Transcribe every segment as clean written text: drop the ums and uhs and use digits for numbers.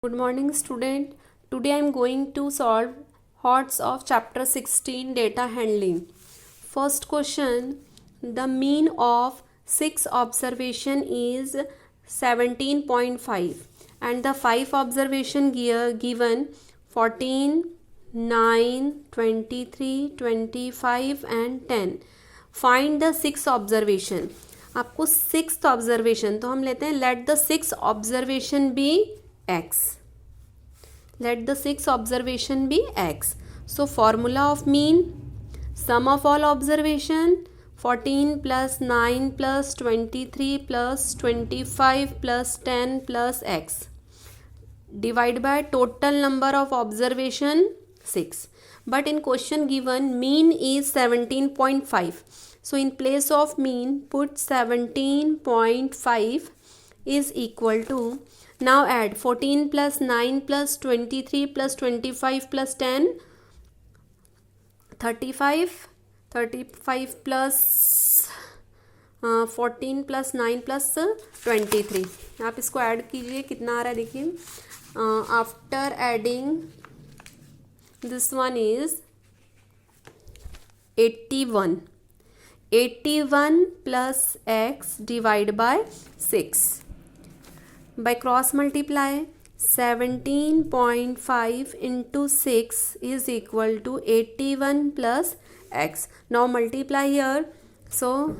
Good morning, student. Today I am going to solve HOTS of chapter 16 data handling. First question, the mean of 6 observation is 17.5 and the 5 observation given 14, 9, 23, 25 and 10. Find the 6 observation. आपको 6th observation तो हम लेते हैं let the 6 observation be x. Let the 6 observation be x. So formula of mean, sum of all observation 14 plus 9 plus 23 plus 25 plus 10 plus x. Divide by total number of observation 6. But in question given mean is 17.5. So in place of mean put 17.5 is equal to, now add 14 plus 9 plus 23 plus 25 plus 10, 35 plus 14 plus 9 plus 23. आप इसको add कीजिए, कितना आ रहा है देखिए. After adding this one is 81 plus x divided by 6. By cross multiply 17.5 into 6 is equal to 81 plus x. Now multiply here, so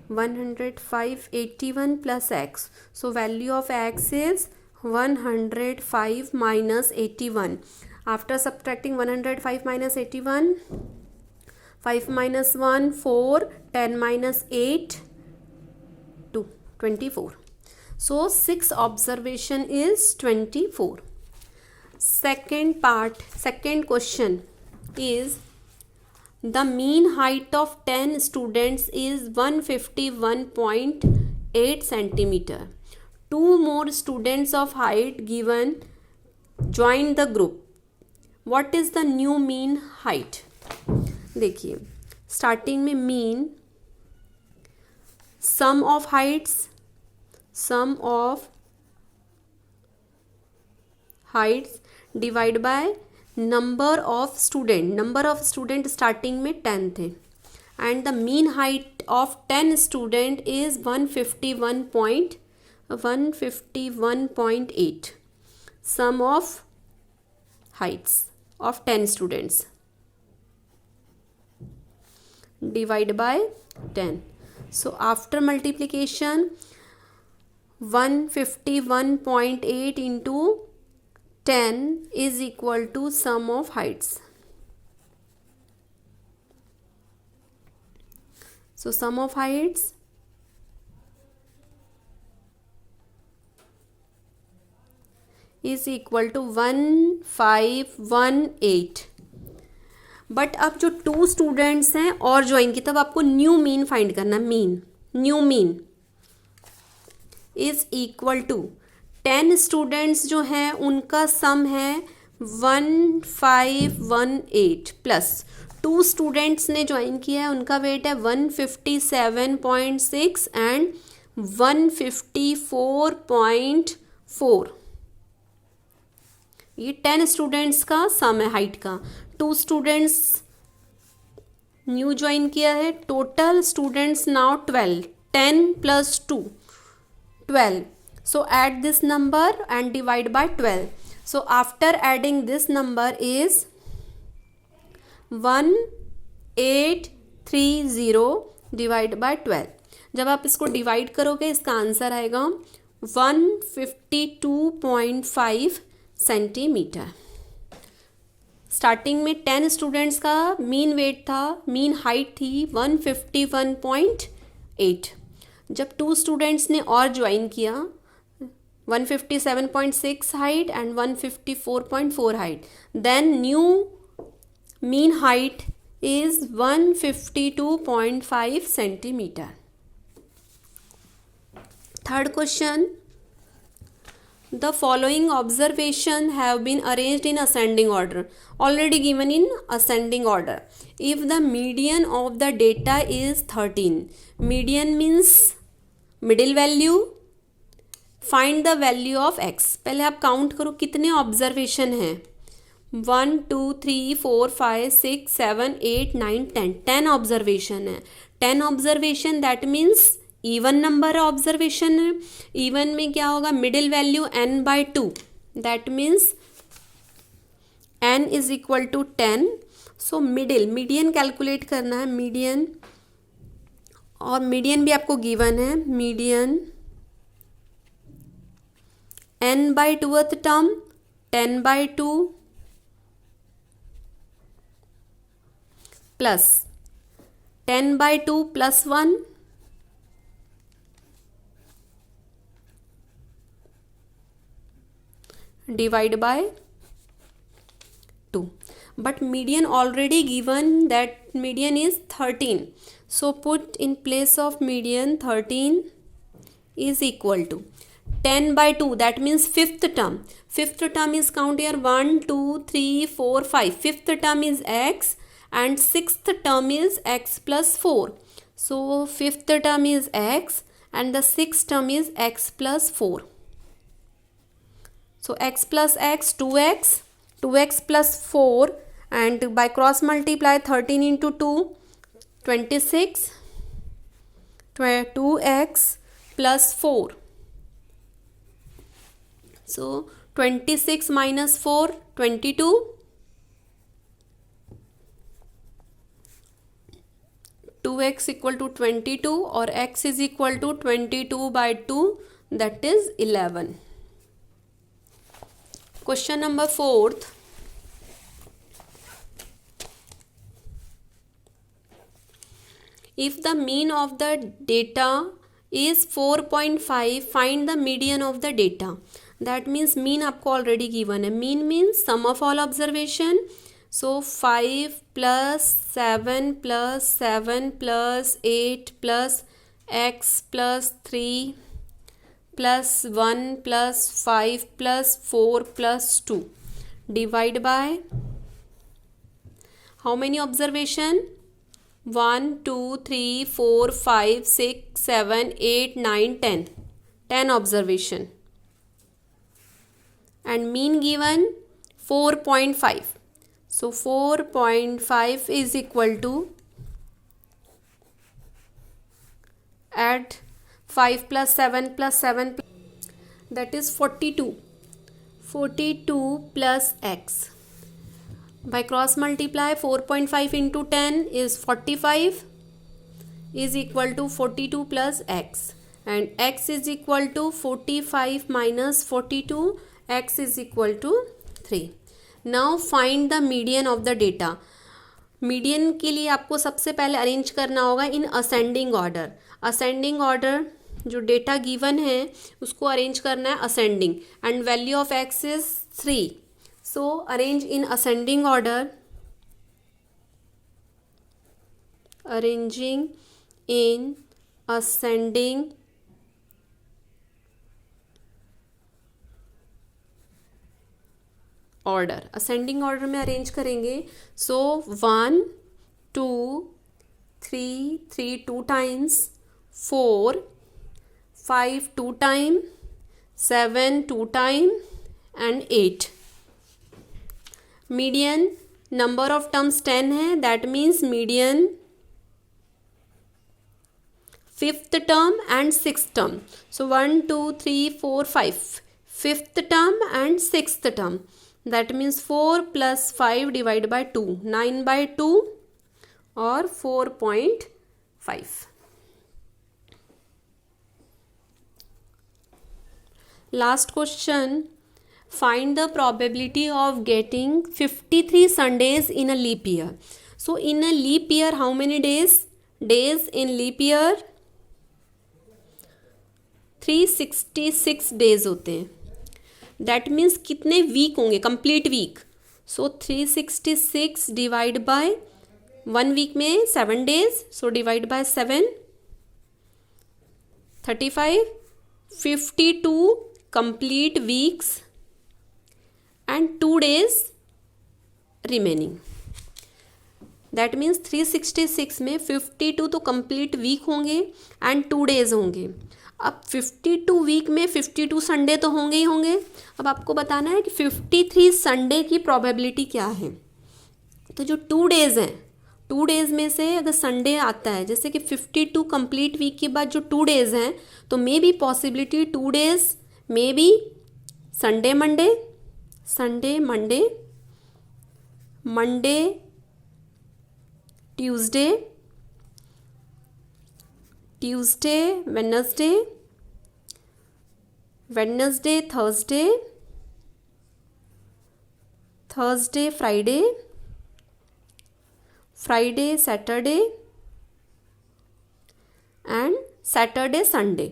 105 81 plus x. So value of x is 105 minus 81. After subtracting 105 minus 81, 5 minus 1 4, 10 minus 8 2, 24. So 6 observation is 24. Second question is, the mean height of 10 students is 151.8 centimeter. 2 more students of height given join the group. What is the new mean height? देखिए starting में mean, sum of heights divide by number of student starting में 10 थे and the mean height of 10 student is 151.8. Sum of heights of 10 students divide by 10. So after multiplication 151.8 into 10 is equal to sum of heights. So sum of heights is equal to 1518. But अब जो 2 students हैं और join की, तब आपको new mean find करना. New mean is equal to 10 students जो हैं उनका सम है 1518 प्लस 2 स्टूडेंट्स ने ज्वाइन किया है, उनका वेट है 157.6 एंड 154.4. ये 10 स्टूडेंट्स का सम है हाइट का. 2 स्टूडेंट्स न्यू ज्वाइन किया है. Total students now 12. 10 plus 2 12. So add this number and divide by 12. So after adding this number is 1830 divide by 12. जब आप इसको डिवाइड करोगे इसका आंसर आएगा 152.5 सेंटीमीटर. स्टार्टिंग में 10 स्टूडेंट्स का मीन वेट था, मीन हाइट थी 151.8. जब 2 स्टूडेंट्स ने और ज्वाइन किया 157.6 height and 154.4 height, then new mean height is 152.5 centimetre. Third question, The following observation have been arranged in ascending order. Already given in ascending order. If the median of the data is 13, median means middle value, find the value of x. पहले आप count करो कितने observation हैं. 1 2 3 4 5 6 7 8 9 10. 10 observation है. 10 observation that means even number observation है. Even में क्या होगा, middle value n/2, that means n is equal to 10. So median calculate करना है. मीडियन, और मीडियन भी आपको गिवन है. Median n/2th term 10/2 plus 10/2 plus 1 divide by 2. But median already given, that median is 13. So put in place of median 13 is equal to 10/2, that means fifth term. Fifth term is count here 1 2 3 4 5. Fifth term is x and sixth term is x plus 4. So fifth term is x and the sixth term is x plus 4. So x plus x 2x, 2x plus 4, and by cross multiply 13 into 2 26, 2x plus 4. So 26 minus 4 22, 2x equal to 22 or x is equal to 22/2, that is 11. Question number 4th. If the mean of the data is 4.5, find the median of the data. That means mean आपको already given है. Mean means sum of all observation. So 5 plus 7 plus 7 plus 8 plus x plus 3 plus 1 plus 5 plus 4 plus 2 divide by how many observation? 1 2 3 4 5 6 7 8 9 10. 10 observation and mean given 4.5. So 4.5 is equal to, add 5 plus 7 plus 7, that is 42. 42 plus x. By cross multiply 4.5 into 10 is 45 is equal to 42 plus x, and x is equal to 45 minus 42, x is equal to 3. Now find the median of the data. Median के लिए आपको सबसे पहले arrange करना होगा in ascending order. Ascending order जो data given है उसको अरेंज करना है ascending, and value of x is 3. So arrange in ascending order. Arranging in ascending order. Ascending order में अरेंज करेंगे. सो 1 2 3 3 2 times, 4 5 2 time, 7 2 time and 8. Median number of terms 10 है, that means median fifth term and six term. So 1 2 3 4 5 fifth term and sixth term. That means 4 plus 5 divided by 2, 9/2 or 4.5. Last question. Find the probability of getting 53 Sundays in a leap year. So in a leap year, how many days? Days in leap year 366 days होते हैं. That means कितने week होंगे, complete week. So 366 divide by 1 week में 7 days, so divide by 7, 35, 52 complete weeks and 2 days remaining. That means 366 में 52 तो complete week होंगे and 2 days होंगे. अब 52 वीक में 52 संडे तो होंगे ही होंगे. अब आपको बताना है कि 53 संडे की प्रोबेबिलिटी क्या है. तो जो 2 डेज़ हैं, 2 डेज़ में से अगर संडे आता है, जैसे कि 52 कंप्लीट वीक के बाद जो 2 डेज़ हैं, तो may be possibility 2 days may be Sunday Monday, Sunday Monday, Monday Tuesday, Tuesday Wednesday, Wednesday Thursday, Thursday Friday, Friday Saturday and Saturday Sunday,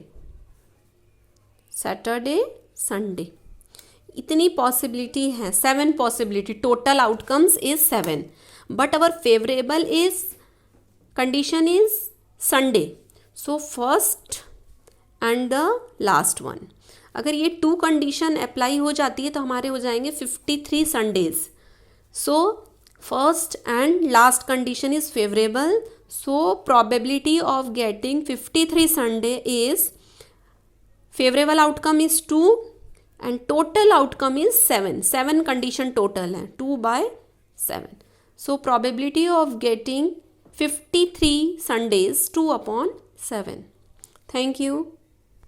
Saturday Sunday. इतनी पॉसिबिलिटी है, 7 possibility. Total outcomes is 7, but our favourable is condition is Sunday. So first and the last one. अगर ये 2 condition apply हो जाती है तो हमारे हो जाएंगे 53 Sundays. So first and last condition is favourable. So probability of getting 53 Sunday is favourable outcome is 2 and total outcome is 7. 7 condition total है, 2/7. So probability of getting 53 Sundays 2/7. Thank you.